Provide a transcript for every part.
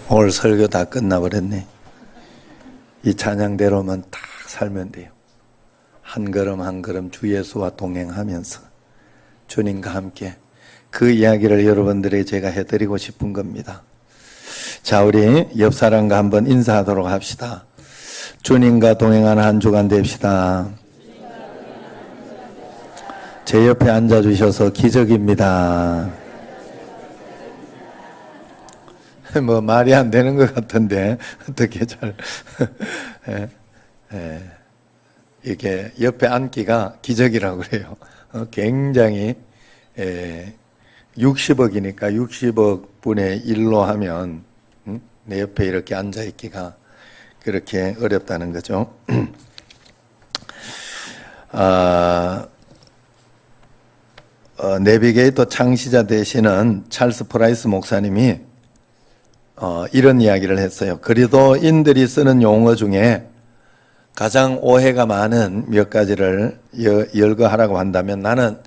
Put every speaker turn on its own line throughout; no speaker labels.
오늘 설교 다 끝나버렸네. 이 찬양대로만 딱 살면 돼요. 한 걸음 한 걸음 주 예수와 동행하면서 주님과 함께 그 이야기를 여러분들에게 제가 해드리고 싶은 겁니다. 자, 우리 옆 사람과 한번 인사하도록 합시다. 주님과 동행하는 한 주간 됩시다. 제 옆에 앉아주셔서 기적입니다. 뭐 말이 안 되는 것 같은데 어떻게 잘 이게 옆에 앉기가 기적이라고 그래요. 굉장히 60억이니까 60억 분의 1로 하면 내 옆에 이렇게 앉아 있기가 그렇게 어렵다는 거죠. 내비게이터 창시자 되시는 찰스 프라이스 목사님이 이런 이야기를 했어요. 그리스도인들이 쓰는 용어 중에 가장 오해가 많은 몇 가지를 열거하라고 한다면 나는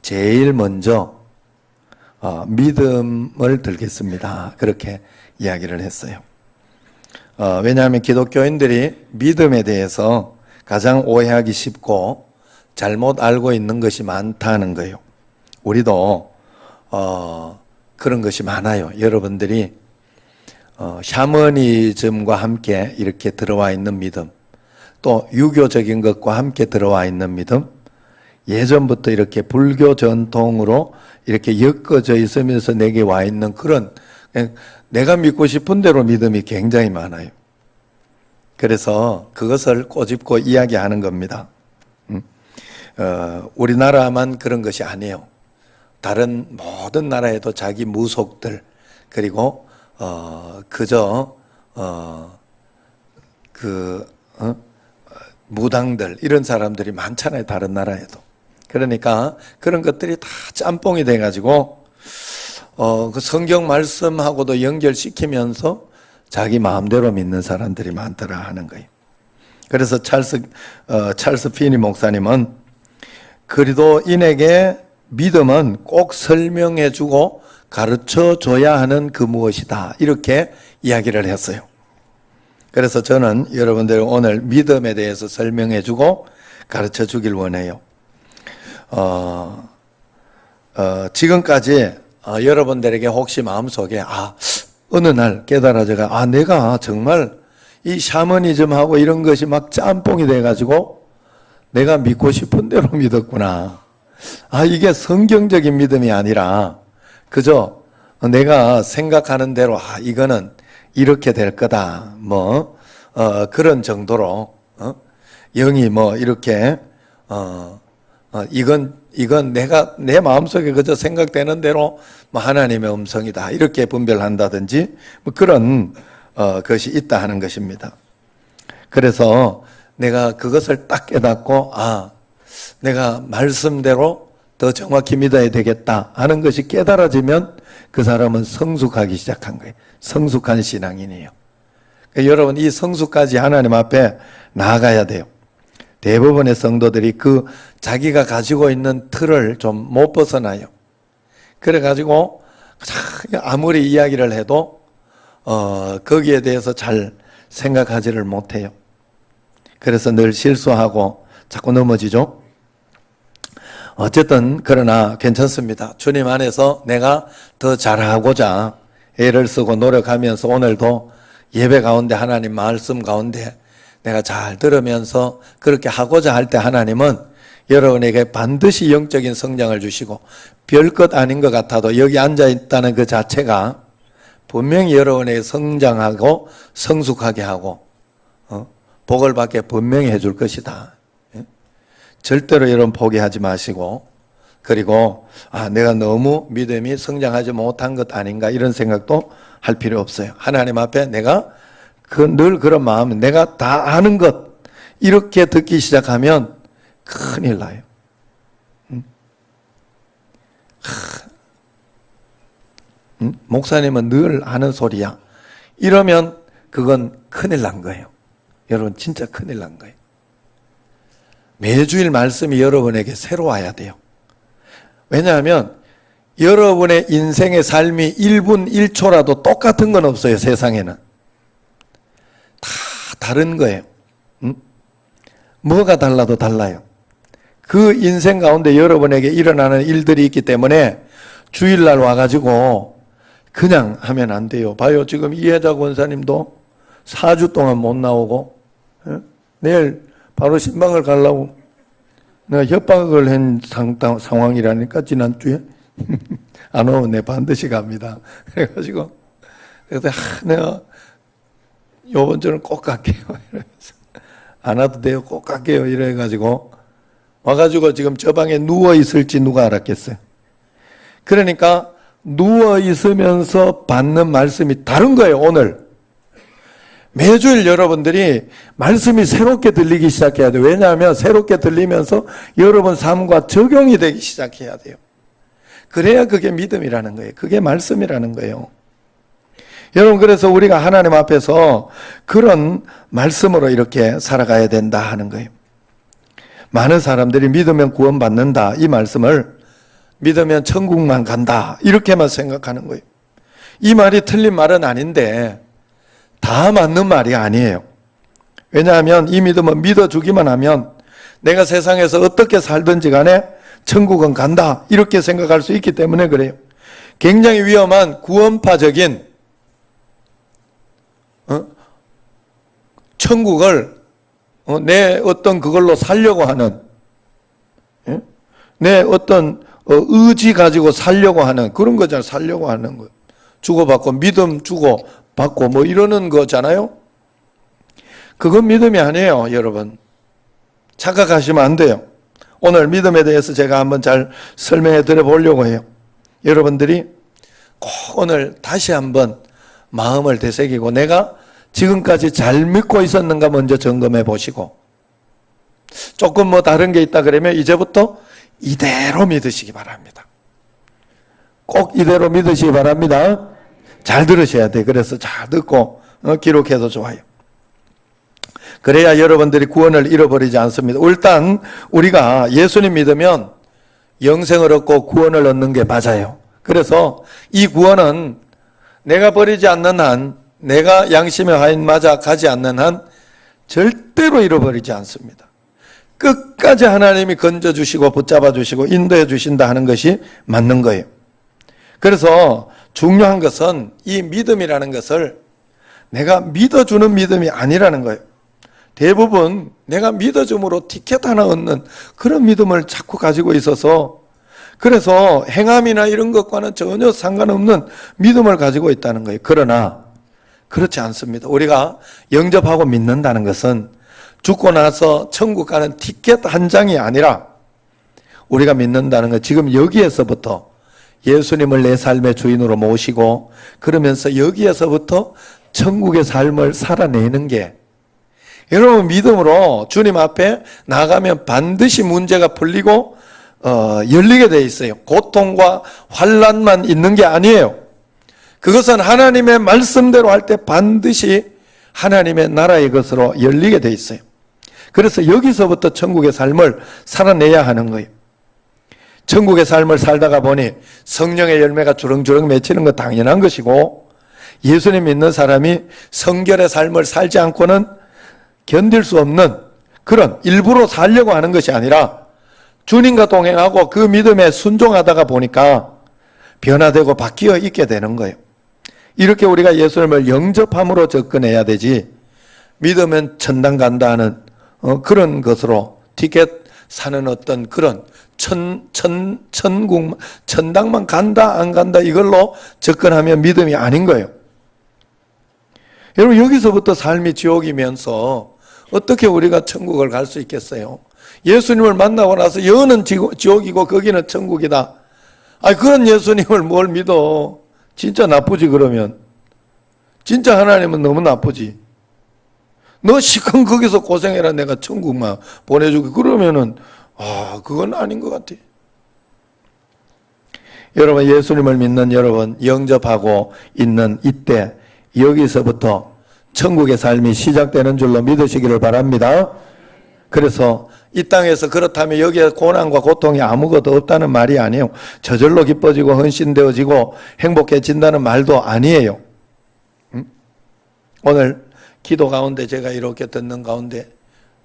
제일 먼저 믿음을 들겠습니다. 그렇게 이야기를 했어요. 왜냐하면 기독교인들이 믿음에 대해서 가장 오해하기 쉽고 잘못 알고 있는 것이 많다는 거예요. 우리도 그런 것이 많아요. 여러분들이 샤머니즘과 함께 이렇게 들어와 있는 믿음, 또 유교적인 것과 함께 들어와 있는 믿음, 예전부터 이렇게 불교 전통으로 이렇게 엮어져 있으면서 내게 와 있는 그런 내가 믿고 싶은 대로 믿음이 굉장히 많아요. 그래서 그것을 꼬집고 이야기하는 겁니다. 우리나라만 그런 것이 아니에요. 다른 모든 나라에도 자기 무속들, 그리고 그저 무당들 이런 사람들이 많잖아요. 다른 나라에도. 그러니까 그런 것들이 다 짬뽕이 돼가지고 그 성경 말씀하고도 연결시키면서 자기 마음대로 믿는 사람들이 많더라 하는 거예요. 그래서 찰스 피니 목사님은 그리스도인에게 믿음은 꼭 설명해주고 가르쳐줘야 하는 그 무엇이다, 이렇게 이야기를 했어요. 그래서 저는 여러분들 오늘 믿음에 대해서 설명해주고 가르쳐주길 원해요. 지금까지 여러분들에게 혹시 마음속에 어느 날 깨달아져가 내가 정말 이 샤머니즘하고 이런 것이 막 짬뽕이 돼가지고 내가 믿고 싶은 대로 믿었구나. 이게 성경적인 믿음이 아니라 그저 내가 생각하는 대로 이거는 이렇게 될 거다, 그런 정도로 영이 이렇게 이건 내가 내 마음속에 그저 생각되는 대로 하나님의 음성이다, 이렇게 분별한다든지 그런 것이 있다 하는 것입니다. 그래서 내가 그것을 딱 깨닫고 내가 말씀대로 더 정확히 믿어야 되겠다 하는 것이 깨달아지면 그 사람은 성숙하기 시작한 거예요. 성숙한 신앙인이에요. 그러니까 여러분, 이 성숙까지 하나님 앞에 나아가야 돼요. 대부분의 성도들이 자기가 가지고 있는 틀을 좀 못 벗어나요. 그래가지고 아무리 이야기를 해도 거기에 대해서 잘 생각하지를 못해요. 그래서 늘 실수하고 자꾸 넘어지죠. 어쨌든 그러나 괜찮습니다. 주님 안에서 내가 더 잘하고자 애를 쓰고 노력하면서 오늘도 예배 가운데 하나님 말씀 가운데 내가 잘 들으면서 그렇게 하고자 할 때 하나님은 여러분에게 반드시 영적인 성장을 주시고 별것 아닌 것 같아도 여기 앉아있다는 그 자체가 분명히 여러분에게 성장하고 성숙하게 하고 복을 받게 분명히 해줄 것이다. 절대로 여러분 포기하지 마시고, 그리고 내가 너무 믿음이 성장하지 못한 것 아닌가 이런 생각도 할 필요 없어요. 하나님 앞에 내가 늘 그런 마음, 내가 다 아는 것 이렇게 듣기 시작하면 큰일 나요. 목사님은 늘 하는 소리야, 이러면 그건 큰일 난 거예요. 여러분, 진짜 큰일 난 거예요. 매주일 말씀이 여러분에게 새로 와야 돼요. 왜냐하면 여러분의 인생의 삶이 1분 1초라도 똑같은 건 없어요. 세상에는 다 다른 거예요. 뭐가 달라도 달라요. 그 인생 가운데 여러분에게 일어나는 일들이 있기 때문에 주일날 와가지고 그냥 하면 안 돼요. 봐요. 지금 이혜자 권사님도 4주 동안 못 나오고, 내일 바로 신방을 가려고 내가 협박을 한 상황이라니까, 지난주에. 안 오면 내 반드시 갑니다. 그래가지고, 내가 요번 주는 꼭 갈게요. 이러면서. 안 와도 돼요. 꼭 갈게요. 이래가지고, 와가지고 지금 저 방에 누워있을지 누가 알았겠어요. 그러니까, 누워있으면서 받는 말씀이 다른 거예요, 오늘. 매주일 여러분들이 말씀이 새롭게 들리기 시작해야 돼요. 왜냐하면 새롭게 들리면서 여러분 삶과 적용이 되기 시작해야 돼요. 그래야 그게 믿음이라는 거예요. 그게 말씀이라는 거예요. 여러분, 그래서 우리가 하나님 앞에서 그런 말씀으로 이렇게 살아가야 된다 하는 거예요. 많은 사람들이 믿으면 구원받는다, 이 말씀을 믿으면 천국만 간다, 이렇게만 생각하는 거예요. 이 말이 틀린 말은 아닌데 다 맞는 말이 아니에요. 왜냐하면 이 믿음은 믿어주기만 하면 내가 세상에서 어떻게 살든지 간에 천국은 간다, 이렇게 생각할 수 있기 때문에 그래요. 굉장히 위험한 구원파적인 천국을 내 어떤 그걸로 살려고 하는, 내 어떤 의지 가지고 살려고 하는 그런 거잖아요. 살려고 하는 거. 주고받고 믿음 주고받고 뭐 이러는 거잖아요. 그건 믿음이 아니에요, 여러분. 착각하시면 안 돼요. 오늘 믿음에 대해서 제가 한번 잘 설명해 드려 보려고 해요. 여러분들이 꼭 오늘 다시 한번 마음을 되새기고 내가 지금까지 잘 믿고 있었는가 먼저 점검해 보시고, 조금 뭐 다른 게 있다 그러면 이제부터 이대로 믿으시기 바랍니다. 꼭 이대로 믿으시기 바랍니다. 잘 들으셔야 돼요. 그래서 잘 듣고 기록해도 좋아요. 그래야 여러분들이 구원을 잃어버리지 않습니다. 일단 우리가 예수님 믿으면 영생을 얻고 구원을 얻는 게 맞아요. 그래서 이 구원은 내가 버리지 않는 한, 내가 양심의 하인 맞아 가지 않는 한 절대로 잃어버리지 않습니다. 끝까지 하나님이 건져주시고 붙잡아주시고 인도해 주신다 하는 것이 맞는 거예요. 그래서 중요한 것은 이 믿음이라는 것을 내가 믿어주는 믿음이 아니라는 거예요. 대부분 내가 믿어줌으로 티켓 하나 얻는 그런 믿음을 자꾸 가지고 있어서, 그래서 행함이나 이런 것과는 전혀 상관없는 믿음을 가지고 있다는 거예요. 그러나 그렇지 않습니다. 우리가 영접하고 믿는다는 것은 죽고 나서 천국 가는 티켓 한 장이 아니라, 우리가 믿는다는 건 지금 여기에서부터 예수님을 내 삶의 주인으로 모시고 그러면서 여기에서부터 천국의 삶을 살아내는 게, 여러분 믿음으로 주님 앞에 나가면 반드시 문제가 풀리고 열리게 돼 있어요. 고통과 환난만 있는 게 아니에요. 그것은 하나님의 말씀대로 할 때 반드시 하나님의 나라의 것으로 열리게 돼 있어요. 그래서 여기서부터 천국의 삶을 살아내야 하는 거예요. 천국의 삶을 살다가 보니 성령의 열매가 주렁주렁 맺히는 건 당연한 것이고, 예수님 믿는 사람이 성결의 삶을 살지 않고는 견딜 수 없는, 그런 일부러 살려고 하는 것이 아니라 주님과 동행하고 그 믿음에 순종하다가 보니까 변화되고 바뀌어 있게 되는 거예요. 이렇게 우리가 예수님을 영접함으로 접근해야 되지, 믿으면 천당 간다 하는 그런 것으로 티켓 사는 어떤 그런 천국, 천당만 간다 안 간다 이걸로 접근하면 믿음이 아닌 거예요. 여러분, 여기서부터 삶이 지옥이면서 어떻게 우리가 천국을 갈 수 있겠어요? 예수님을 만나고 나서 여는 지옥이고 거기는 천국이다. 그런 예수님을 뭘 믿어? 진짜 나쁘지. 그러면 진짜 하나님은 너무 나쁘지. 너 시큰 거기서 고생해라, 내가 천국만 보내주기. 그러면은 그건 아닌 것 같아. 여러분, 예수님을 믿는 여러분, 영접하고 있는 이때 여기서부터 천국의 삶이 시작되는 줄로 믿으시기를 바랍니다. 그래서 이 땅에서 그렇다면 여기에 고난과 고통이 아무것도 없다는 말이 아니에요. 저절로 기뻐지고 헌신되어지고 행복해진다는 말도 아니에요. 오늘 기도 가운데 제가 이렇게 듣는 가운데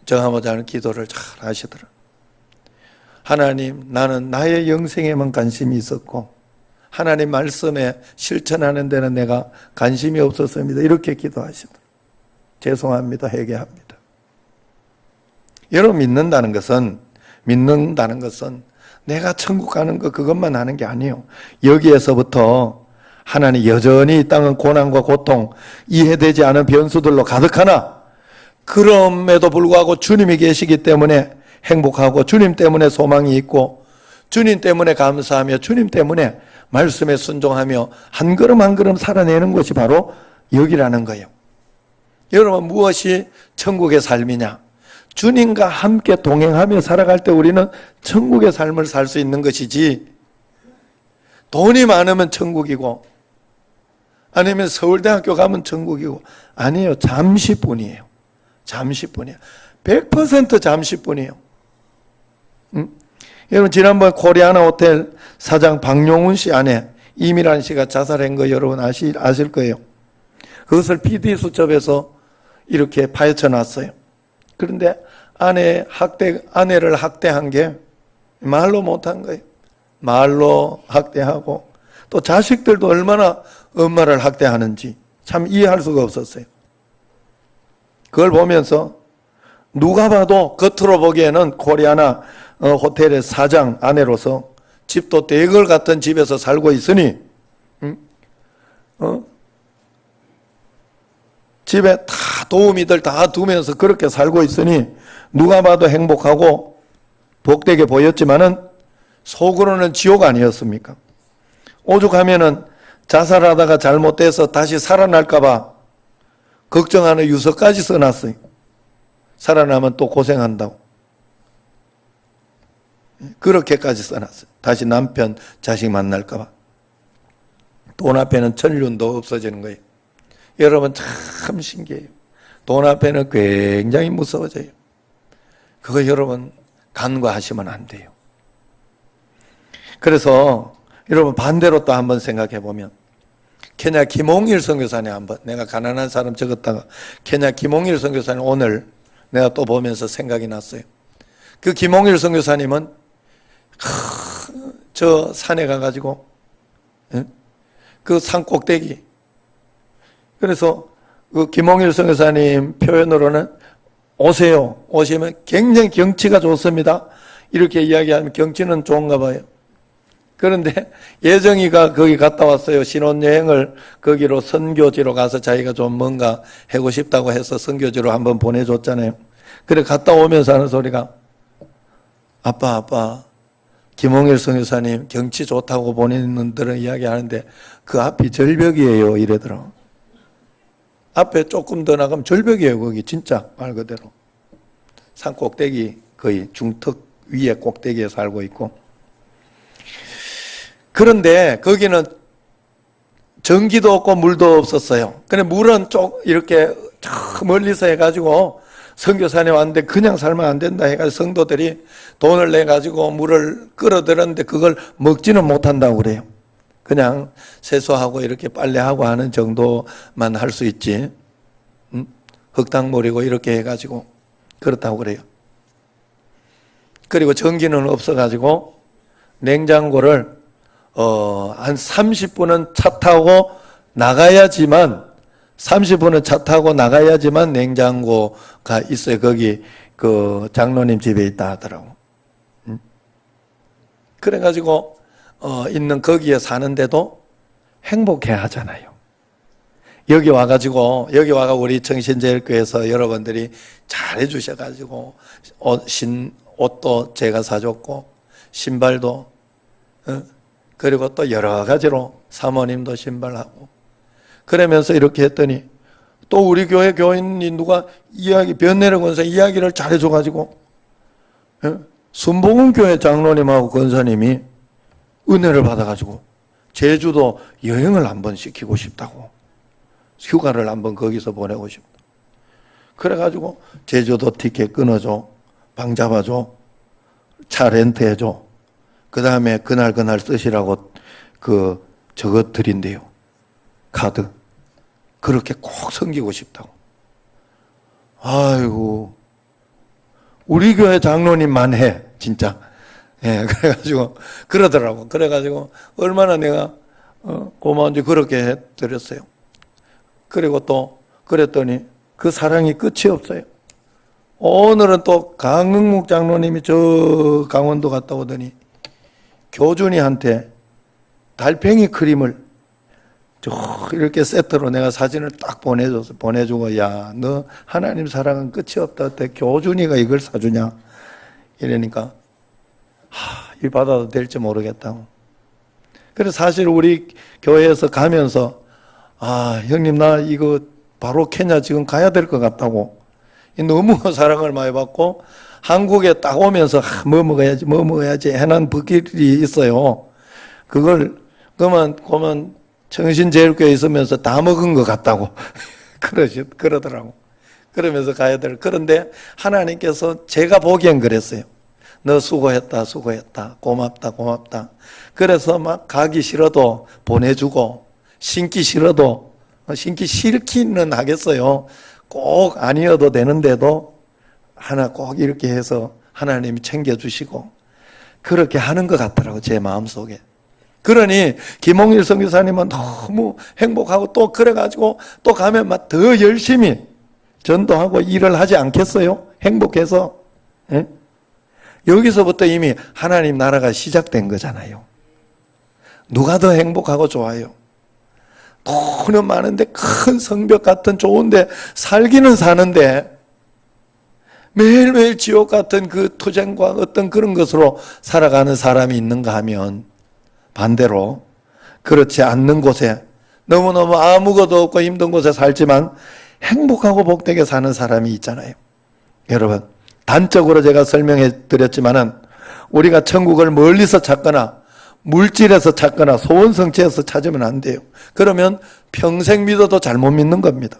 정하고자 하는 기도를 잘 하시더라. 하나님, 나는 나의 영생에만 관심이 있었고 하나님 말씀에 실천하는 데는 내가 관심이 없었습니다. 이렇게 기도하시더라. 죄송합니다. 회개합니다. 여러분, 믿는다는 것은 내가 천국 가는 것 그것만 하는 게 아니에요. 여기에서부터 하나님 여전히 이 땅은 고난과 고통, 이해되지 않은 변수들로 가득하나 그럼에도 불구하고 주님이 계시기 때문에 행복하고 주님 때문에 소망이 있고 주님 때문에 감사하며 주님 때문에 말씀에 순종하며 한 걸음 한 걸음 살아내는 것이 바로 여기라는 거예요. 여러분, 무엇이 천국의 삶이냐? 주님과 함께 동행하며 살아갈 때 우리는 천국의 삶을 살 수 있는 것이지, 돈이 많으면 천국이고 아니면 서울대학교 가면 천국이고 아니에요. 잠시뿐이에요. 잠시뿐이에요. 100% 잠시뿐이에요. 여러분, 지난번 코리아나 호텔 사장 박용훈 씨 아내 이미란 씨가 자살한 거 여러분 아실 거예요. 그것을 PD수첩에서 이렇게 파헤쳐 놨어요. 그런데 아내를 학대한 게 말로 못한 거예요. 말로 학대하고 또 자식들도 얼마나 엄마를 학대하는지 참 이해할 수가 없었어요. 그걸 보면서 누가 봐도 겉으로 보기에는 코리아나 호텔의 사장 아내로서 집도 대걸 같은 집에서 살고 있으니 집에 다 도우미들 다 두면서 그렇게 살고 있으니 누가 봐도 행복하고 복되게 보였지만은 속으로는 지옥 아니었습니까? 오죽하면은 자살하다가 잘못돼서 다시 살아날까 봐 걱정하는 유서까지 써놨어요. 살아나면 또 고생한다고. 그렇게까지 써놨어요. 다시 남편, 자식 만날까 봐. 돈 앞에는 천륜도 없어지는 거예요. 여러분, 참 신기해요. 돈 앞에는 굉장히 무서워져요. 그거 여러분 간과하시면 안 돼요. 그래서 여러분 반대로 또 한번 생각해 보면, 케냐 김홍일 선교사님 한번, 내가 가난한 사람 적었다가 케냐 김홍일 선교사님 오늘 내가 또 보면서 생각이 났어요. 그 김홍일 선교사님은 저 산에 가가지고 그 산 꼭대기, 그래서 그 김홍일 선교사님 표현으로는 오시면 굉장히 경치가 좋습니다. 이렇게 이야기하면 경치는 좋은가 봐요. 그런데 예정이가 거기 갔다 왔어요. 신혼여행을 거기로 선교지로 가서 자기가 좀 뭔가 하고 싶다고 해서 선교지로 한번 보내줬잖아요. 그래 갔다 오면서 하는 소리가, 아빠 김홍일 선교사님 경치 좋다고 보내는 들은 이야기하는데 그 앞이 절벽이에요 이래더라고. 앞에 조금 더 나가면 절벽이에요. 거기 진짜 말 그대로 산 꼭대기, 거의 중턱 위에 꼭대기에 살고 있고, 그런데 거기는 전기도 없고 물도 없었어요. 근데 물은 이렇게 멀리서 해가지고 선교사님 왔는데 그냥 살면 안 된다 해가지고 성도들이 돈을 내가지고 물을 끌어들였는데 그걸 먹지는 못한다고 그래요. 그냥 세수하고 이렇게 빨래하고 하는 정도만 할 수 있지, 흙탕물이고 이렇게 해가지고 그렇다고 그래요. 그리고 전기는 없어가지고 냉장고를 한 30분은 차 타고 나가야지만 30분은 차 타고 나가야지만 냉장고가 있어요. 거기 그 장로님 집에 있다 하더라고. 그래가지고 있는 거기에 사는데도 행복해 하잖아요. 여기 와가지고 우리 정신제일교회에서 여러분들이 잘해 주셔가지고 옷도 제가 사줬고 신발도 그리고 또 여러 가지로 사모님도 신발하고 그러면서 이렇게 했더니 또 우리 교회 교인이 누가 변내려 권사 이야기를 잘해줘가지고 순복음교회 장로님하고 권사님이 은혜를 받아가지고 제주도 여행을 한번 시키고 싶다고, 휴가를 한번 거기서 보내고 싶다. 그래가지고 제주도 티켓 끊어줘, 방 잡아줘. 차 렌트해줘. 그 다음에 그날 쓰시라고 저것 드린대요. 카드. 그렇게 꼭 섬기고 싶다고. 아이고, 우리 교회 장로님만 해, 진짜. 예, 그래가지고, 그러더라고. 그래가지고, 얼마나 내가, 고마운지 그렇게 해드렸어요. 그리고 또, 그랬더니, 그 사랑이 끝이 없어요. 오늘은 또 강흥묵 장로님이 저 강원도 갔다 오더니, 교준이한테 달팽이 크림을 이렇게 세트로 내가 사진을 딱 보내주고, 야, 너 하나님 사랑은 끝이 없다. 어때? 교준이가 이걸 사주냐? 이러니까, 이 받아도 될지 모르겠다고. 그래서 사실 우리 교회에서 가면서, 형님, 나 이거 바로 케냐 지금 가야 될 것 같다고. 너무 사랑을 많이 받고, 한국에 딱 오면서, 뭐 먹어야지 해난 버길이 있어요. 그러면 청신제일교회에 있으면서 다 먹은 것 같다고. 그러더라고. 그러면서 가야 될. 그런데 하나님께서 제가 보기엔 그랬어요. 너 수고했다. 고맙다. 그래서 막 가기 싫어도 보내주고, 신기 싫어도, 신기 싫기는 하겠어요. 꼭 아니어도 되는데도 하나 꼭 이렇게 해서 하나님이 챙겨주시고, 그렇게 하는 것 같더라고, 제 마음속에. 그러니 김홍일 선교사님은 너무 행복하고 또 그래가지고 또 가면 막 더 열심히 전도하고 일을 하지 않겠어요? 행복해서. 예? 여기서부터 이미 하나님 나라가 시작된 거잖아요. 누가 더 행복하고 좋아요? 돈은 많은데 큰 성벽 같은 좋은데 살기는 사는데 매일매일 지옥 같은 그 투쟁과 어떤 그런 것으로 살아가는 사람이 있는가 하면 반대로 그렇지 않는 곳에 너무너무 아무것도 없고 힘든 곳에 살지만 행복하고 복되게 사는 사람이 있잖아요. 여러분, 단적으로 제가 설명해 드렸지만은 우리가 천국을 멀리서 찾거나 물질에서 찾거나 소원성취에서 찾으면 안 돼요. 그러면 평생 믿어도 잘못 믿는 겁니다.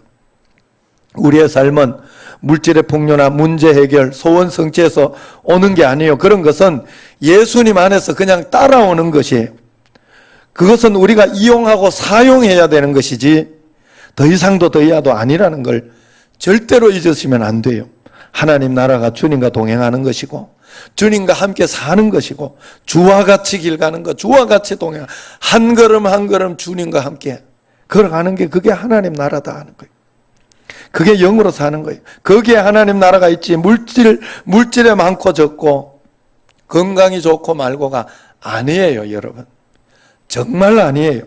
우리의 삶은 물질의 풍요나 문제 해결, 소원 성취에서 오는 게 아니에요. 그런 것은 예수님 안에서 그냥 따라오는 것이에요. 그것은 우리가 이용하고 사용해야 되는 것이지 더 이상도 더 이하도 아니라는 걸 절대로 잊으시면 안 돼요. 하나님 나라가 주님과 동행하는 것이고 주님과 함께 사는 것이고 주와 같이 길 가는 것, 주와 같이 동행, 한 걸음 한 걸음 주님과 함께 걸어가는 게 그게 하나님 나라다 하는 거예요. 그게 영으로 사는 거예요. 거기에 하나님 나라가 있지 물질에 많고 적고 건강이 좋고 말고가 아니에요, 여러분. 정말 아니에요.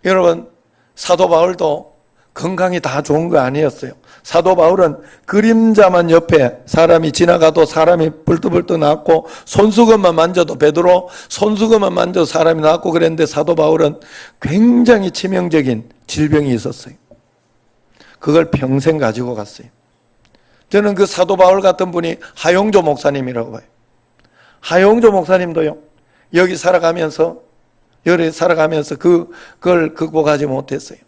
여러분, 사도 바울도 건강이 다 좋은 거 아니었어요. 사도 바울은 그림자만 옆에 사람이 지나가도 사람이 벌떡벌떡 낫고 손수건만 만져도 베드로 손수건만 만져도 사람이 낫고 그랬는데 사도 바울은 굉장히 치명적인 질병이 있었어요. 그걸 평생 가지고 갔어요. 저는 그 사도 바울 같은 분이 하용조 목사님이라고 봐요. 하용조 목사님도요, 여기 살아가면서 그걸 극복하지 못했어요.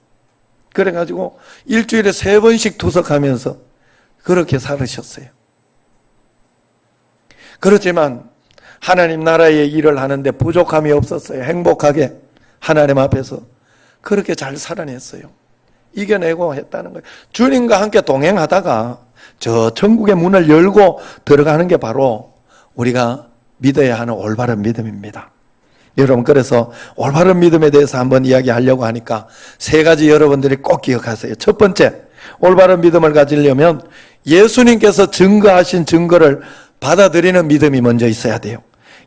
그래가지고 일주일에 3번씩 투석하면서 그렇게 살으셨어요. 그렇지만 하나님 나라의 일을 하는데 부족함이 없었어요. 행복하게 하나님 앞에서 그렇게 잘 살아냈어요. 이겨내고 했다는 거예요. 주님과 함께 동행하다가 저 천국의 문을 열고 들어가는 게 바로 우리가 믿어야 하는 올바른 믿음입니다. 여러분, 그래서 올바른 믿음에 대해서 한번 이야기하려고 하니까 3가지 여러분들이 꼭 기억하세요. 첫 번째, 올바른 믿음을 가지려면 예수님께서 증거하신 증거를 받아들이는 믿음이 먼저 있어야 돼요.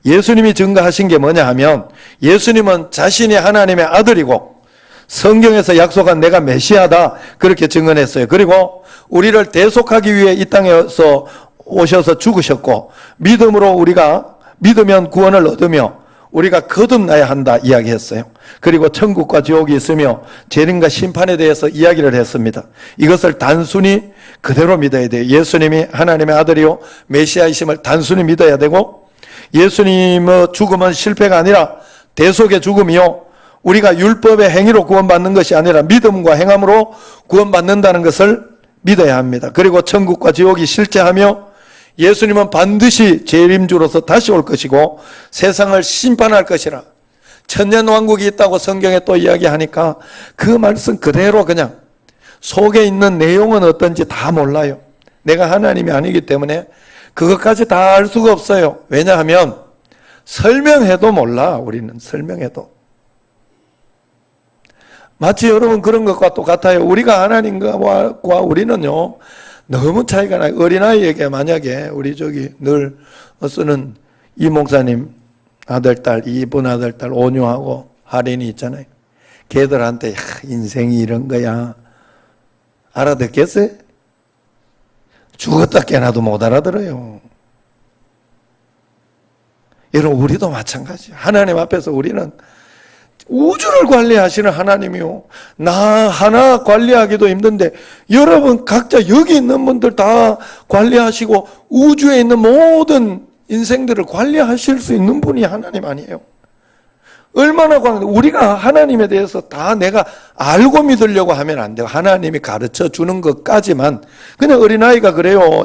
예수님이 증거하신 게 뭐냐 하면 예수님은 자신이 하나님의 아들이고 성경에서 약속한 내가 메시아다 그렇게 증언했어요. 그리고 우리를 대속하기 위해 이 땅에서 오셔서 죽으셨고 믿음으로 우리가 믿으면 구원을 얻으며 우리가 거듭나야 한다 이야기했어요. 그리고 천국과 지옥이 있으며 재림과 심판에 대해서 이야기를 했습니다. 이것을 단순히 그대로 믿어야 돼요. 예수님이 하나님의 아들이요 메시아이심을 단순히 믿어야 되고 예수님의 죽음은 실패가 아니라 대속의 죽음이요 우리가 율법의 행위로 구원받는 것이 아니라 믿음과 행함으로 구원받는다는 것을 믿어야 합니다. 그리고 천국과 지옥이 실제하며 예수님은 반드시 재림주로서 다시 올 것이고 세상을 심판할 것이라. 천년왕국이 있다고 성경에 또 이야기하니까 그 말씀 그대로 그냥 속에 있는 내용은 어떤지 다 몰라요. 내가 하나님이 아니기 때문에 그것까지 다 알 수가 없어요. 왜냐하면 설명해도 몰라. 우리는 설명해도. 마치 여러분 그런 것과 똑같아요. 우리가 하나님과 우리는요 너무 차이가 나요. 어린아이에게 만약에 우리 늘 쓰는 이 목사님 아들딸, 이분 아들딸 온유하고 할인이 있잖아요. 걔들한테 인생이 이런 거야 알아듣겠어요? 죽었다 깨나도 못 알아들어요. 여러분 우리도 마찬가지예요. 하나님 앞에서 우리는 우주를 관리하시는 하나님이요. 나 하나 관리하기도 힘든데 여러분 각자 여기 있는 분들 다 관리하시고 우주에 있는 모든 인생들을 관리하실 수 있는 분이 하나님 아니에요. 얼마나 우리가 하나님에 대해서 다 내가 알고 믿으려고 하면 안 돼요. 하나님이 가르쳐 주는 것까지만. 그냥 어린아이가 그래요.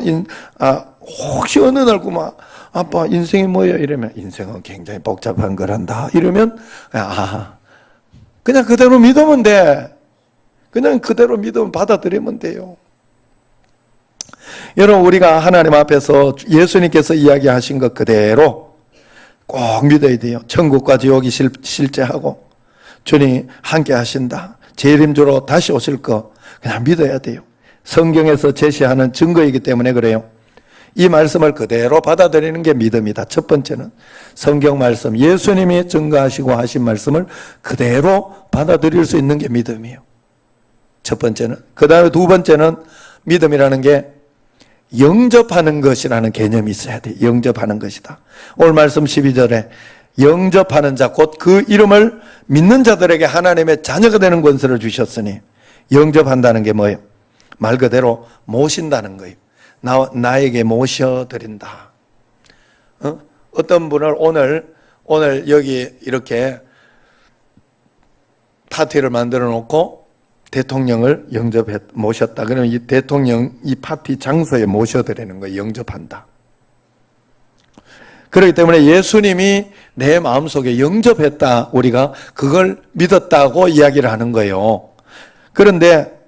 혹시 어느 날 그만 아빠 인생이 뭐예요? 이러면 인생은 굉장히 복잡한 거란다. 이러면 그냥 그대로 믿으면 돼. 그냥 그대로 믿으면 받아들이면 돼요. 여러분 우리가 하나님 앞에서 예수님께서 이야기하신 것 그대로 꼭 믿어야 돼요. 천국과 지옥이 실제하고 주님 함께 하신다. 재림주로 다시 오실 거 그냥 믿어야 돼요. 성경에서 제시하는 증거이기 때문에 그래요. 이 말씀을 그대로 받아들이는 게 믿음이다. 첫 번째는 성경 말씀, 예수님이 증거하시고 하신 말씀을 그대로 받아들일 수 있는 게 믿음이에요. 첫 번째는. 그 다음에 두 번째는 믿음이라는 게 영접하는 것이라는 개념이 있어야 돼. 영접하는 것이다. 오늘 말씀 12절에 영접하는 자, 곧 그 이름을 믿는 자들에게 하나님의 자녀가 되는 권세를 주셨으니 영접한다는 게 뭐예요? 말 그대로 모신다는 거예요. 나에게 모셔드린다. 어떤 분을 오늘 여기 이렇게 파티를 만들어 놓고 대통령을 모셨다. 그러면 이 대통령 이 파티 장소에 모셔드리는 거예요. 영접한다. 그렇기 때문에 예수님이 내 마음속에 영접했다. 우리가 그걸 믿었다고 이야기를 하는 거예요. 그런데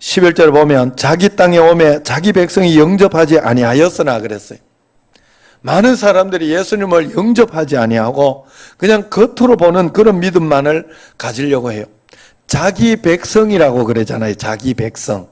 11절 보면 자기 땅에 오매 자기 백성이 영접하지 아니하였으나 그랬어요. 많은 사람들이 예수님을 영접하지 아니하고 그냥 겉으로 보는 그런 믿음만을 가지려고 해요. 자기 백성이라고 그러잖아요. 자기 백성.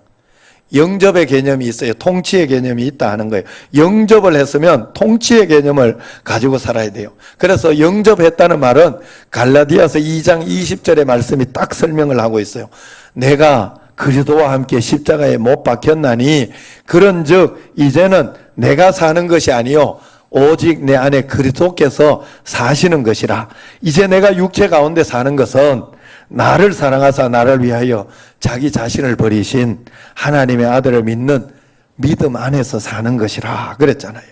영접의 개념이 있어요. 통치의 개념이 있다 하는 거예요. 영접을 했으면 통치의 개념을 가지고 살아야 돼요. 그래서 영접했다는 말은 갈라디아서 2장 20절의 말씀이 딱 설명을 하고 있어요. 내가 그리스도와 함께 십자가에 못 박혔나니 그런즉 이제는 내가 사는 것이 아니요 오직 내 안에 그리스도께서 사시는 것이라. 이제 내가 육체 가운데 사는 것은 나를 사랑하사 나를 위하여 자기 자신을 버리신 하나님의 아들을 믿는 믿음 안에서 사는 것이라 그랬잖아요.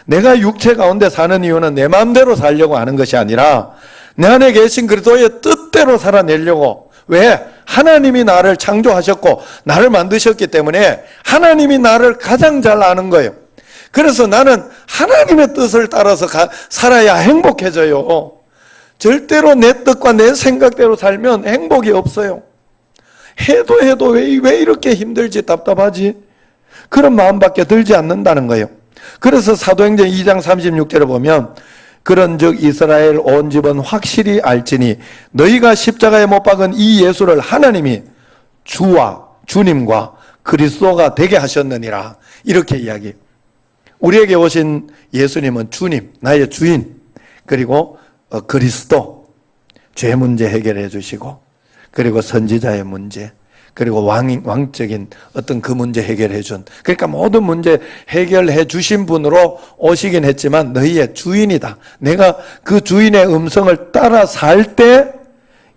내가 육체 가운데 사는 이유는 내 마음대로 살려고 하는 것이 아니라 내 안에 계신 그리스도의 뜻대로 살아내려고. 왜? 하나님이 나를 창조하셨고 나를 만드셨기 때문에 하나님이 나를 가장 잘 아는 거예요. 그래서 나는 하나님의 뜻을 따라서 살아야 행복해져요. 절대로 내 뜻과 내 생각대로 살면 행복이 없어요. 해도 왜 이렇게 힘들지 답답하지? 그런 마음밖에 들지 않는다는 거예요. 그래서 사도행전 2장 36절에 보면 그런즉 이스라엘 온 집은 확실히 알지니 너희가 십자가에 못 박은 이 예수를 하나님이 주와 주님과 그리스도가 되게 하셨느니라. 이렇게 이야기. 우리에게 오신 예수님은 주님, 나의 주인, 그리고 그리스도, 죄 문제 해결해 주시고, 그리고 선지자의 문제, 그리고 왕적인 어떤 그 문제 해결해 준, 그러니까 모든 문제 해결해 주신 분으로 오시긴 했지만 너희의 주인이다. 내가 그 주인의 음성을 따라 살 때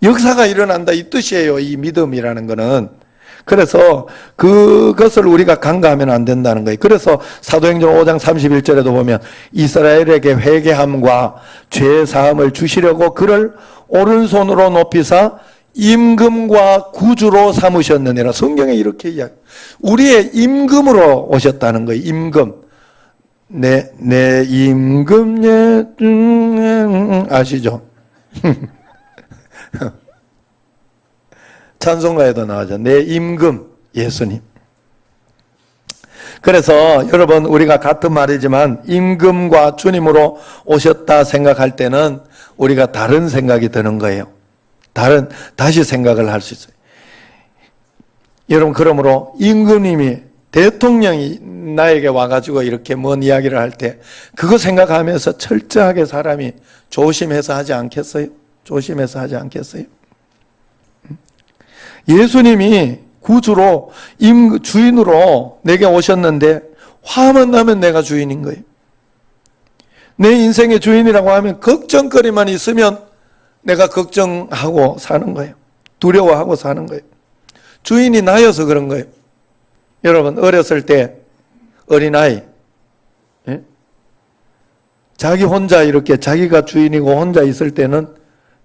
역사가 일어난다. 이 뜻이에요. 이 믿음이라는 거는. 그래서 그것을 우리가 간과하면 안 된다는 거예요. 그래서 사도행전 5장 31절에도 보면 이스라엘에게 회개함과 죄 사함을 주시려고 그를 오른손으로 높이사 임금과 구주로 삼으셨느니라. 성경에 이렇게 이야기. 우리의 임금으로 오셨다는 거예요. 임금. 내 임금 아시죠? 찬송가에도 나오죠. 내 임금 예수님. 그래서 여러분 우리가 같은 말이지만 임금과 주님으로 오셨다 생각할 때는 우리가 다른 생각이 드는 거예요. 다시 생각을 할 수 있어요. 여러분 그러므로 임금님이 대통령이 나에게 와가지고 이렇게 뭔 이야기를 할 때 그거 생각하면서 철저하게 사람이 조심해서 하지 않겠어요? 조심해서 하지 않겠어요? 예수님이 구주로 주인으로 내게 오셨는데 화만 나면 내가 주인인 거예요. 내 인생의 주인이라고 하면 걱정거리만 있으면 내가 걱정하고 사는 거예요. 두려워하고 사는 거예요. 주인이 나여서 그런 거예요. 여러분 어렸을 때 어린아이 자기 혼자 이렇게 자기가 주인이고 혼자 있을 때는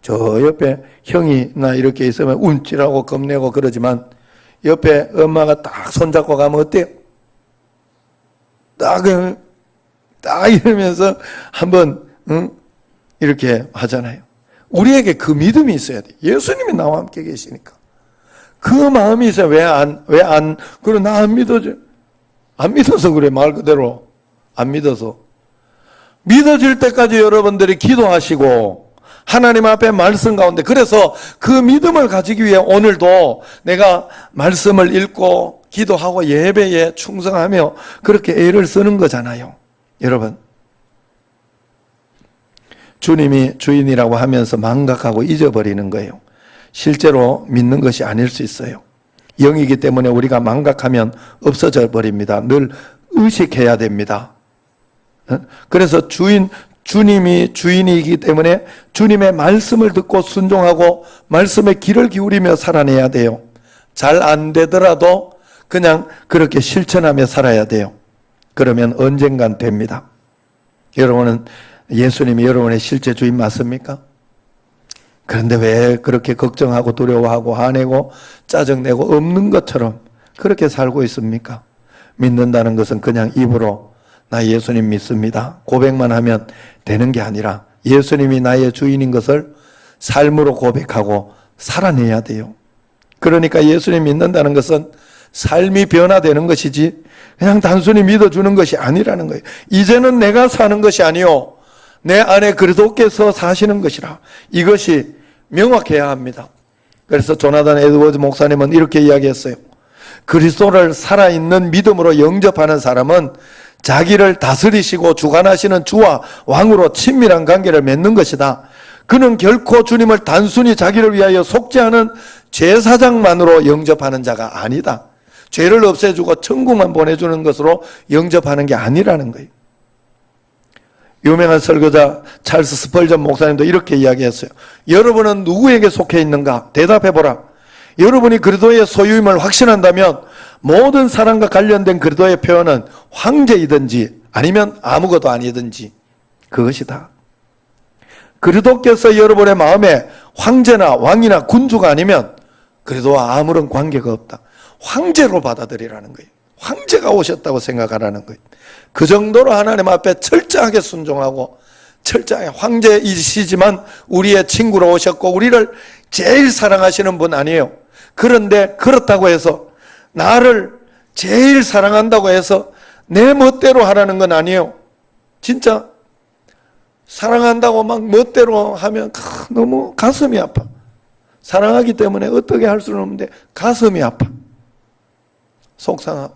저 옆에 형이나 이렇게 있으면 움찔하고 겁내고 그러지만 옆에 엄마가 딱 손잡고 가면 어때요? 딱 이러면서 한번 이렇게 하잖아요. 우리에게 그 믿음이 있어야 돼. 예수님이 나와 함께 계시니까. 그 마음이 있어야 그래 나 안 믿어져. 안 믿어서 그래. 말 그대로 안 믿어서. 믿어질 때까지 여러분들이 기도하시고 하나님 앞에 말씀 가운데 그래서 그 믿음을 가지기 위해 오늘도 내가 말씀을 읽고 기도하고 예배에 충성하며 그렇게 애를 쓰는 거잖아요. 여러분 주님이 주인이라고 하면서 망각하고 잊어버리는 거예요. 실제로 믿는 것이 아닐 수 있어요. 영이기 때문에 우리가 망각하면 없어져 버립니다. 늘 의식해야 됩니다. 그래서 주님이 주인이기 때문에 주님의 말씀을 듣고 순종하고 말씀의 귀를 기울이며 살아내야 돼요. 잘 안 되더라도 그냥 그렇게 실천하며 살아야 돼요. 그러면 언젠간 됩니다. 여러분은 예수님이 여러분의 실제 주인 맞습니까? 그런데 왜 그렇게 걱정하고 두려워하고 화내고 짜증내고 없는 것처럼 그렇게 살고 있습니까? 믿는다는 것은 그냥 입으로 나 예수님 믿습니다. 고백만 하면 되는 게 아니라 예수님이 나의 주인인 것을 삶으로 고백하고 살아내야 돼요. 그러니까 예수님 믿는다는 것은 삶이 변화되는 것이지 그냥 단순히 믿어주는 것이 아니라는 거예요. 이제는 내가 사는 것이 아니요 내 안에 그리스도께서 사시는 것이라. 이것이 명확해야 합니다. 그래서 조나단 에드워즈 목사님은 이렇게 이야기했어요. 그리스도를 살아있는 믿음으로 영접하는 사람은 자기를 다스리시고 주관하시는 주와 왕으로 친밀한 관계를 맺는 것이다. 그는 결코 주님을 단순히 자기를 위하여 속죄하는 제사장만으로 영접하는 자가 아니다. 죄를 없애주고 천국만 보내주는 것으로 영접하는 게 아니라는 거예요. 유명한 설교자 찰스 스펄전 목사님도 이렇게 이야기했어요. 여러분은 누구에게 속해 있는가? 대답해보라. 여러분이 그리스도의 소유임을 확신한다면 모든 사랑과 관련된 그리스도의 표현은 황제이든지 아니면 아무것도 아니든지 그것이다. 그리스도께서 여러분의 마음에 황제나 왕이나 군주가 아니면 그리스도와 아무런 관계가 없다. 황제로 받아들이라는 거예요. 황제가 오셨다고 생각하라는 거예요. 그 정도로 하나님 앞에 철저하게 순종하고 철저하게 황제이시지만 우리의 친구로 오셨고 우리를 제일 사랑하시는 분 아니에요. 그런데 그렇다고 해서 나를 제일 사랑한다고 해서 내 멋대로 하라는 건 아니에요. 진짜 사랑한다고 막 멋대로 하면 너무 가슴이 아파. 사랑하기 때문에 어떻게 할 수는 없는데 가슴이 아파. 속상하고.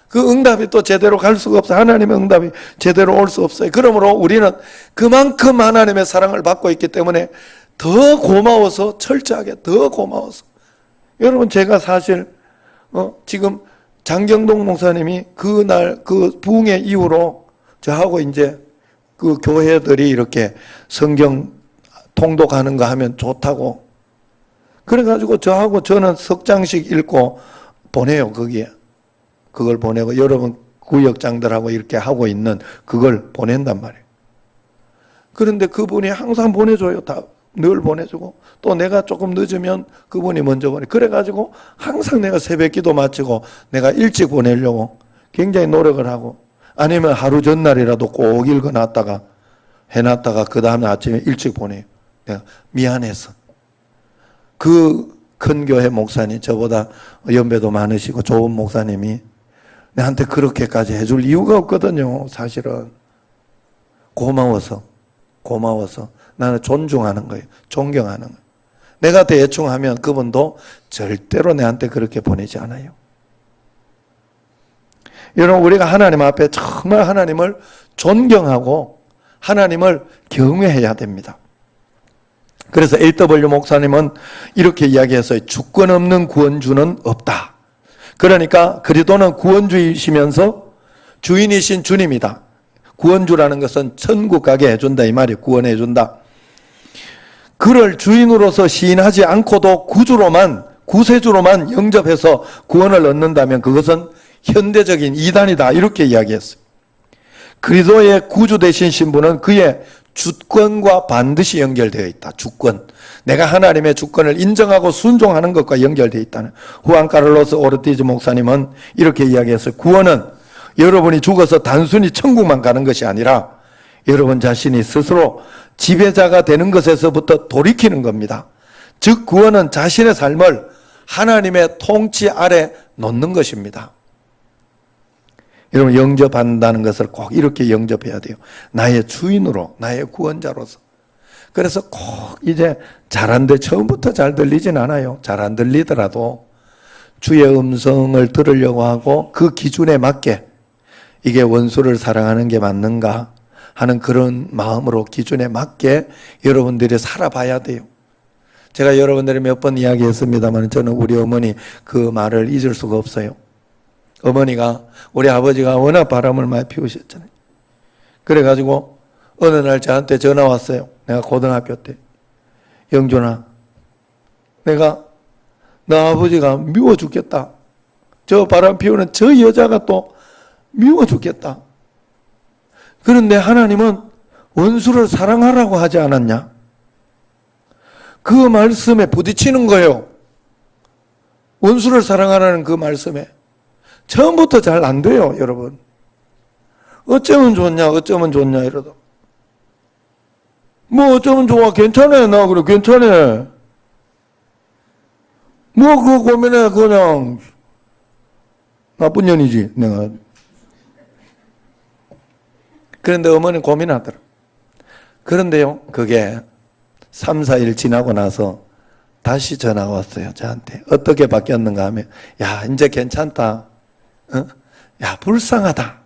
그 응답이 또 제대로 갈 수가 없어요. 하나님의 응답이 제대로 올 수 없어요. 그러므로 우리는 그만큼 하나님의 사랑을 받고 있기 때문에 더 고마워서 철저하게 더 고마워서 여러분 제가 사실 지금 장경동 목사님이 그날 그 부흥회 이후로 저하고 이제 그 교회들이 이렇게 성경 통독하는 거 하면 좋다고 그래가지고 저하고 저는 석 장씩 읽고 보내요. 거기에 그걸 보내고 여러분 구역장들하고 이렇게 하고 있는 그걸 보낸단 말이에요. 그런데 그분이 항상 보내줘요. 다 늘 보내주고, 또 내가 조금 늦으면 그분이 먼저 보내. 그래가지고 항상 내가 새벽 기도 마치고 내가 일찍 보내려고 굉장히 노력을 하고, 아니면 하루 전날이라도 꼭 읽어놨다가 해놨다가 그 다음에 아침에 일찍 보내요. 내가 미안해서. 그 큰 교회 목사님, 저보다 연배도 많으시고 좋은 목사님이 나한테 그렇게까지 해줄 이유가 없거든요. 사실은 고마워서 나는 존중하는 거예요. 존경하는 거예요. 내가 대충 하면 그분도 절대로 내한테 그렇게 보내지 않아요. 여러분, 우리가 하나님 앞에 정말 하나님을 존경하고 하나님을 경외해야 됩니다. 그래서 A.W. 목사님은 이렇게 이야기했어요. 주권 없는 구원주는 없다. 그러니까 그리스도는 구원주이시면서 주인이신 주님이다. 구원주라는 것은 천국 가게 해준다 이 말이에요. 구원해 준다. 그를 주인으로서 시인하지 않고도 구세주로만 영접해서 구원을 얻는다면 그것은 현대적인 이단이다. 이렇게 이야기했어요. 그리스도의 구주 되신 신분은 그의 주권과 반드시 연결되어 있다. 주권. 내가 하나님의 주권을 인정하고 순종하는 것과 연결되어 있다는. 후안 카를로스 오르티즈 목사님은 이렇게 이야기했어요. 구원은 여러분이 죽어서 단순히 천국만 가는 것이 아니라 여러분 자신이 스스로 지배자가 되는 것에서부터 돌이키는 겁니다. 즉 구원은 자신의 삶을 하나님의 통치 아래 놓는 것입니다. 여러분, 영접한다는 것을 꼭 이렇게 영접해야 돼요. 나의 주인으로, 나의 구원자로서. 그래서 꼭 이제 처음부터 잘 들리진 않아요. 잘 안 들리더라도 주의 음성을 들으려고 하고 그 기준에 맞게 이게 원수를 사랑하는 게 맞는가 하는 그런 마음으로 기준에 맞게 여러분들이 살아봐야 돼요. 제가 여러분들이 몇 번 이야기했습니다만 저는 우리 어머니 그 말을 잊을 수가 없어요. 어머니가, 우리 아버지가 워낙 바람을 많이 피우셨잖아요. 그래가지고 어느 날 저한테 전화 왔어요. 내가 고등학교 때. 영준아, 내가 너 아버지가 미워 죽겠다. 저 바람 피우는 저 여자가 또 미워 죽겠다. 그런데 하나님은 원수를 사랑하라고 하지 않았냐? 그 말씀에 부딪히는 거예요. 원수를 사랑하라는 그 말씀에. 처음부터 잘 안 돼요, 여러분. 어쩌면 좋냐 이러다. 뭐 어쩌면 좋아, 괜찮아, 나 그래, 괜찮아. 뭐 그거 고민해, 그냥 나쁜 년이지, 내가. 그런데 어머니는 고민하더라. 그런데요, 그게 3, 4일 지나고 나서 다시 전화가 왔어요, 저한테. 어떻게 바뀌었는가 하면, 야, 이제 괜찮다. 야, 불쌍하다.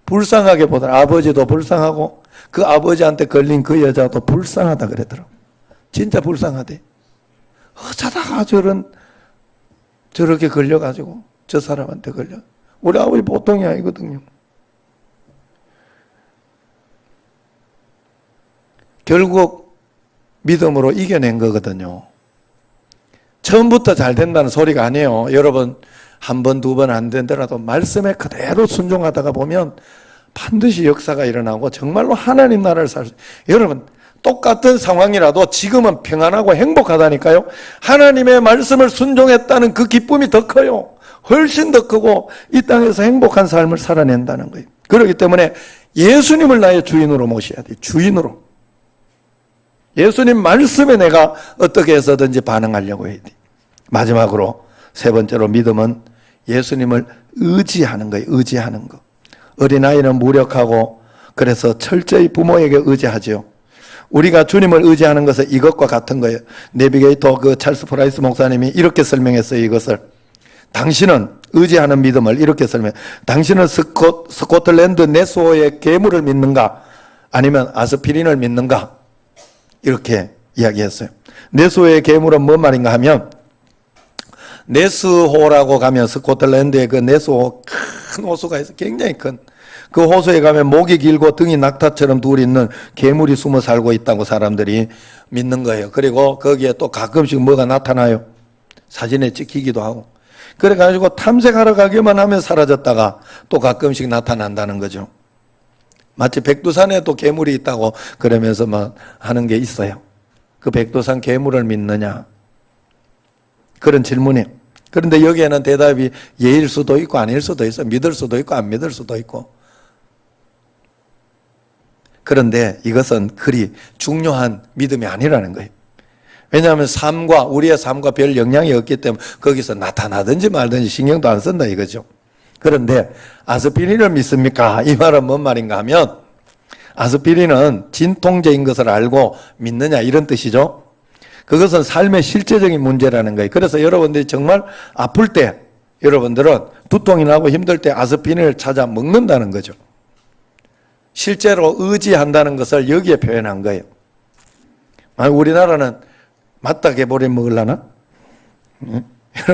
불쌍하게 보더라. 아버지도 불쌍하고 그 아버지한테 걸린 그 여자도 불쌍하다 그러더라고. 진짜 불쌍하대. 어쩌다가 저렇게 걸려가지고 저 사람한테 걸려. 우리 아버지 보통이 아니거든요. 결국 믿음으로 이겨낸 거거든요. 처음부터 잘 된다는 소리가 아니에요. 여러분, 한 번, 두 번 안 되더라도 말씀에 그대로 순종하다가 보면 반드시 역사가 일어나고 정말로 하나님 나라를 살 수. 여러분, 똑같은 상황이라도 지금은 평안하고 행복하다니까요. 하나님의 말씀을 순종했다는 그 기쁨이 더 커요. 훨씬 더 크고 이 땅에서 행복한 삶을 살아낸다는 거예요. 그렇기 때문에 예수님을 나의 주인으로 모셔야 돼요. 주인으로. 예수님 말씀에 내가 어떻게 해서든지 반응하려고 해야 돼요. 마지막으로 세 번째로 믿음은 예수님을 의지하는 거예요. 의지하는 거. 어린아이는 무력하고 그래서 철저히 부모에게 의지하죠. 우리가 주님을 의지하는 것은 이것과 같은 거예요. 내비게이터 그 찰스 프라이스 목사님이 이렇게 설명했어요. 이것을. 당신은 의지하는 믿음을 이렇게 설명해요. 당신은 스코틀랜드 네소의 괴물을 믿는가? 아니면 아스피린을 믿는가? 이렇게 이야기했어요. 네소의 괴물은 뭔 말인가 하면 네스호라고 가면 스코틀랜드에 그 네스호 큰 호수가 있어. 굉장히 큰. 그 호수에 가면 목이 길고 등이 낙타처럼 둘 있는 괴물이 숨어 살고 있다고 사람들이 믿는 거예요. 그리고 거기에 또 가끔씩 뭐가 나타나요. 사진에 찍히기도 하고. 그래가지고 탐색하러 가기만 하면 사라졌다가 또 가끔씩 나타난다는 거죠. 마치 백두산에도 괴물이 있다고 그러면서 막 하는 게 있어요. 그 백두산 괴물을 믿느냐? 그런 질문이에요. 그런데 여기에는 대답이 예일 수도 있고 아닐 수도 있어. 믿을 수도 있고 안 믿을 수도 있고. 그런데 이것은 그리 중요한 믿음이 아니라는 거예요. 왜냐하면 우리의 삶과 별 영향이 없기 때문에 거기서 나타나든지 말든지 신경도 안 쓴다 이거죠. 그런데 아스피린을 믿습니까? 이 말은 뭔 말인가 하면 아스피린은 진통제인 것을 알고 믿느냐 이런 뜻이죠. 그것은 삶의 실제적인 문제라는 거예요. 그래서 여러분들이 정말 아플 때 여러분들은 두통이 나고 힘들 때 아스피린을 찾아 먹는다는 거죠. 실제로 의지한다는 것을 여기에 표현한 거예요. 우리나라는 맞다개보리 먹으려나?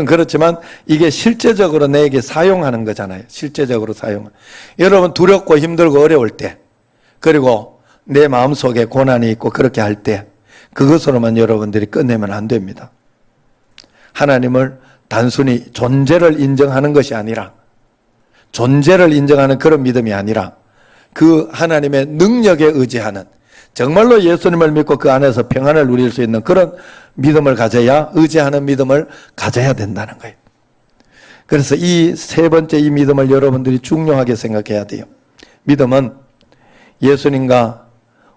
그렇지만 이게 실제적으로 내게 사용하는 거잖아요. 실제적으로 사용. 여러분 두렵고 힘들고 어려울 때 그리고 내 마음속에 고난이 있고 그렇게 할 때 그것으로만 여러분들이 끝내면 안 됩니다. 하나님을 단순히 존재를 인정하는 것이 아니라 존재를 인정하는 그런 믿음이 아니라 그 하나님의 능력에 의지하는 정말로 예수님을 믿고 그 안에서 평안을 누릴 수 있는 그런 믿음을 가져야 의지하는 믿음을 가져야 된다는 거예요. 그래서 이 세 번째 이 믿음을 여러분들이 중요하게 생각해야 돼요. 믿음은 예수님과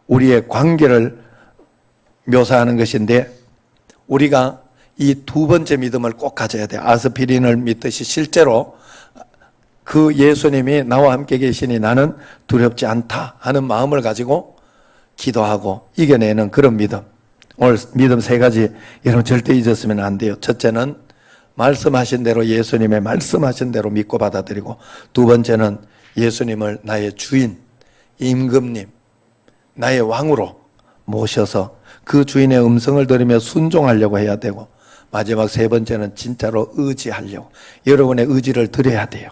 우리의 관계를 묘사하는 것인데 우리가 이 두 번째 믿음을 꼭 가져야 돼요. 아스피린을 믿듯이 실제로 그 예수님이 나와 함께 계시니 나는 두렵지 않다 하는 마음을 가지고 기도하고 이겨내는 그런 믿음. 오늘 믿음 세 가지 여러분 절대 잊었으면 안 돼요. 첫째는 말씀하신 대로 예수님의 말씀하신 대로 믿고 받아들이고 두 번째는 예수님을 나의 주인, 임금님, 나의 왕으로 모셔서 그 주인의 음성을 들으며 순종하려고 해야 되고 마지막 세 번째는 진짜로 의지하려고 여러분의 의지를 드려야 돼요.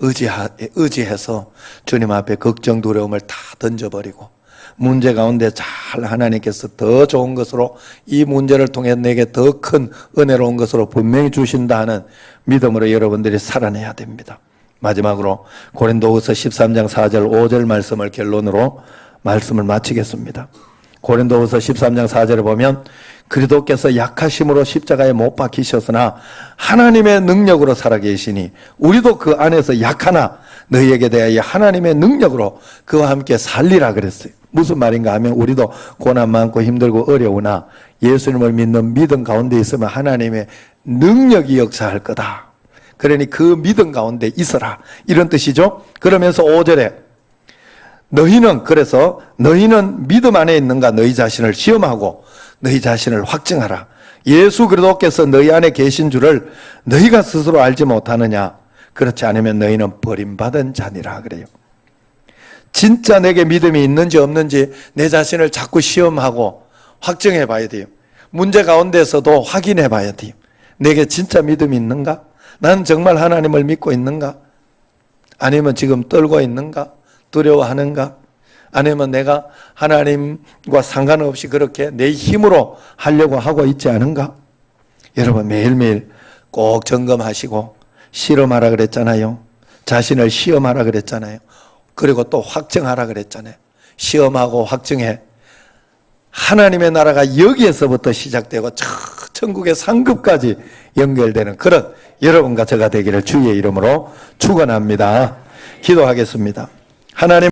의지해서 주님 앞에 걱정 두려움을 다 던져버리고 문제 가운데 잘 하나님께서 더 좋은 것으로 이 문제를 통해 내게 더 큰 은혜로운 것으로 분명히 주신다 하는 믿음으로 여러분들이 살아내야 됩니다. 마지막으로 고린도후서 13장 4절 5절 말씀을 결론으로 말씀을 마치겠습니다. 고린도후서 13장 4절에 보면 그리스도께서 약하심으로 십자가에 못 박히셨으나 하나님의 능력으로 살아계시니 우리도 그 안에서 약하나 너희에게 대하여 하나님의 능력으로 그와 함께 살리라 그랬어요. 무슨 말인가 하면 우리도 고난 많고 힘들고 어려우나 예수님을 믿는 믿음 가운데 있으면 하나님의 능력이 역사할 거다. 그러니 그 믿음 가운데 있어라 이런 뜻이죠. 그러면서 5절에 너희는 믿음 안에 있는가 너희 자신을 시험하고 너희 자신을 확증하라. 예수 그리스도께서 너희 안에 계신 줄을 너희가 스스로 알지 못하느냐. 그렇지 않으면 너희는 버림받은 자니라 그래요. 진짜 내게 믿음이 있는지 없는지 내 자신을 자꾸 시험하고 확증해 봐야 돼요. 문제 가운데서도 확인해 봐야 돼요. 내게 진짜 믿음이 있는가? 난 정말 하나님을 믿고 있는가? 아니면 지금 떨고 있는가? 두려워하는가? 아니면 내가 하나님과 상관없이 그렇게 내 힘으로 하려고 하고 있지 않은가? 여러분 매일매일 꼭 점검하시고 실험하라 그랬잖아요. 자신을 시험하라 그랬잖아요. 그리고 또 확증하라 그랬잖아요. 시험하고 확증해. 하나님의 나라가 여기에서부터 시작되고 천국의 상급까지 연결되는 그런 여러분과 저가 되기를 주의 이름으로 축원합니다. 기도하겠습니다. 하나님